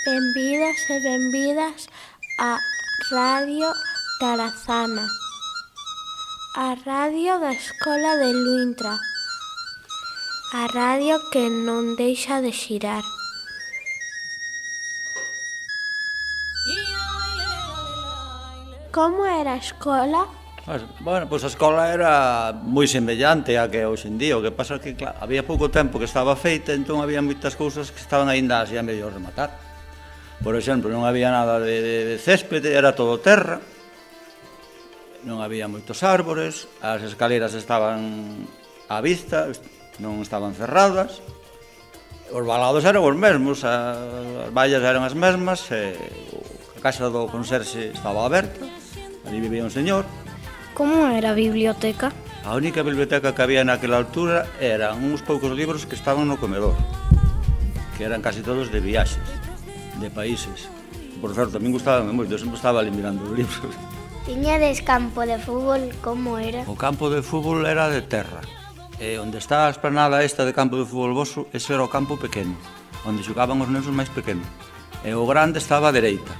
Benvidas e benvidas a Radio Tarazana, a radio da Escola de Luintra, a radio que non deixa de xirar. Como era a escola? Bueno, pois a escola era moi semellante a que hoxe en día. O que pasa é que, claro, había pouco tempo que estaba feita, entón había moitas cousas que estaban aínda así a medio rematar. Por exemplo, non había nada de céspede, era todo terra, non había moitos árbores, as escaleras estaban á vista, non estaban cerradas, os valados eran os mesmos, as vallas eran as mesmas, a casa do conserxe estaba aberta, ali vivía un señor. Como era a biblioteca? A única biblioteca que había naquela altura eran uns poucos libros que estaban no comedor, que eran casi todos de viaxes, de países. Por certo, a min gustaba moito, eu sempre estaba ali mirando os libros. Tiñades campo de fútbol, como era? O campo de fútbol era de terra. E onde está a esplanada esta de campo de fútbol voso, ese era o campo pequeno, onde xogaban os nenos máis pequenos. E o grande estaba a dereita,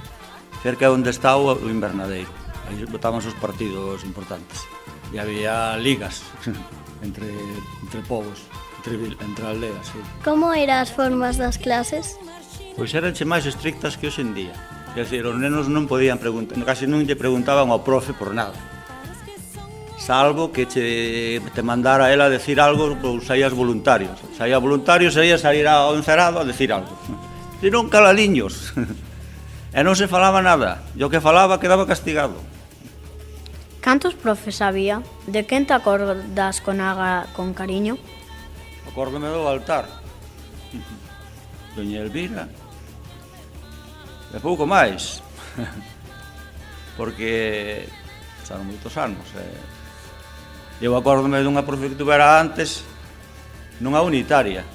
cerca onde está o invernadeiro. Aí botaban os partidos importantes. E había ligas entre povos, entre aldeas. Sí. Como eran as formas das clases? Pois eranche máis estrictas que hoxe en día. Quer dizer, os nenos non podían preguntar, casi non lle preguntaban ao profe por nada. Salvo que te mandara ela a decir algo, pois saías voluntarios. Saía voluntario, saía salir ao encerado a decir algo. E non caladiños. E non se falaba nada. E o que falaba quedaba castigado. Cantos profes había? De quen te acordas con cariño? Acórdome do altar. Doña Elvira. E pouco máis. Porque pasaron moitos anos. Eu acórdome dunha profe que tuvera antes nunha unitaria.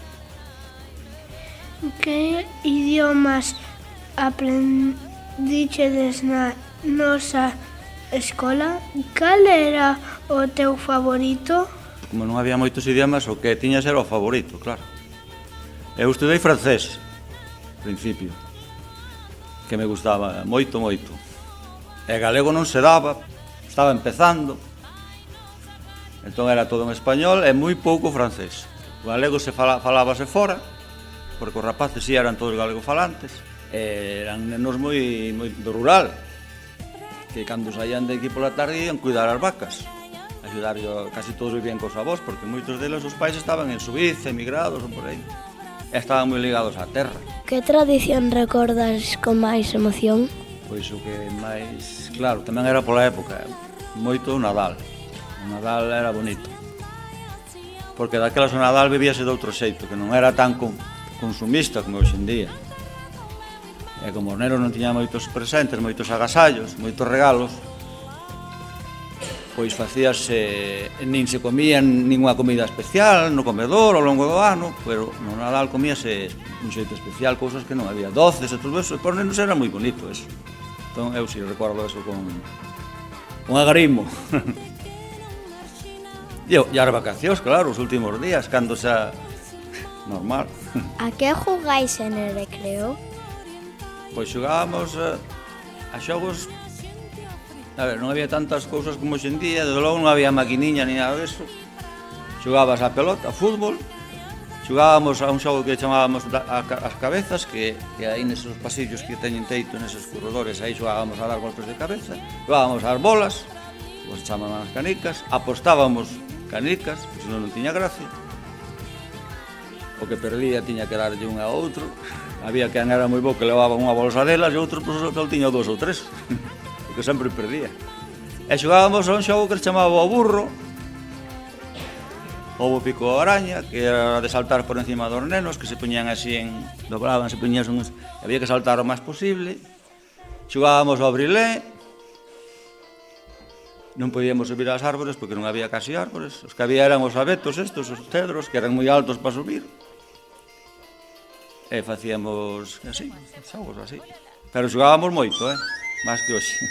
Que idiomas aprendichedes na nosa escola? Cal era o teu favorito? Como non había moitos idiomas, o que tiñas era o favorito, claro. Eu estudei francés, ao principio, que me gustaba moito, moito. E galego non se daba, estaba empezando. Entón era todo en español e moi pouco francés. O galego se falábase fora, porque os rapaces si eran todos galegofalantes. Eran nenos moi do rural, que cando saían de aquí pola tarde ian cuidar as vacas, ayudar, casi todos vivían cos avós, porque moitos deles os pais estaban en Suiza, emigrados ou por aí, e estaban moi ligados á terra. Que tradición recordas con máis emoción? Pois o que máis, claro, tamén era pola época, moito o Nadal. O Nadal era bonito, porque daquelas o Nadal vivíase de outro xeito, que non era tan consumista como hoxe en día. E como os nenos non tiñan moitos presentes, moitos agasallos, moitos regalos, pois facíase, nin se comía ninguna comida especial no comedor ao longo do ano, pero no Nadal comíase un xeito especial, cousas que non había, doces e todo eso, e por nenos era moi bonito eso. Entón eu si recordo eso con agarimo. E as vacacións, claro, os últimos días, cando xa normal. A que jugáis en el recreo? Pois xogábamos a xogos. A ver, non había tantas cousas como hoxe en día, desde logo non había maquiniña ni nada deso. Xogábamos a pelota, a fútbol, xogábamos a un xogo que chamábamos as cabezas, que aí neses pasillos que teñen teito, neses corredores, aí xogábamos a dar golpes de cabeza, xogábamos as bolas, que se chamaban as canicas, apostábamos canicas, que senón non tiña gracia. O que perdía tiña que darlle un a outro. Había quen era moi bo que levaba unha bolsa delas e outro só tiña 2 ou 3, porque sempre perdía. E xogábamos a un xogo que se chamaba o burro, ou o pico araña, que era de saltar por encima dos nenos, que se poñían así doblaban, se poñían había que saltar o máis posible. Xogábamos ao brilé, non podíamos subir ás árbores porque non había casi árbores, os que había eran os abetos estos, os cedros, que eran moi altos para subir. E facíamos así, xogos así. Pero xogábamos moito, máis que hoxe.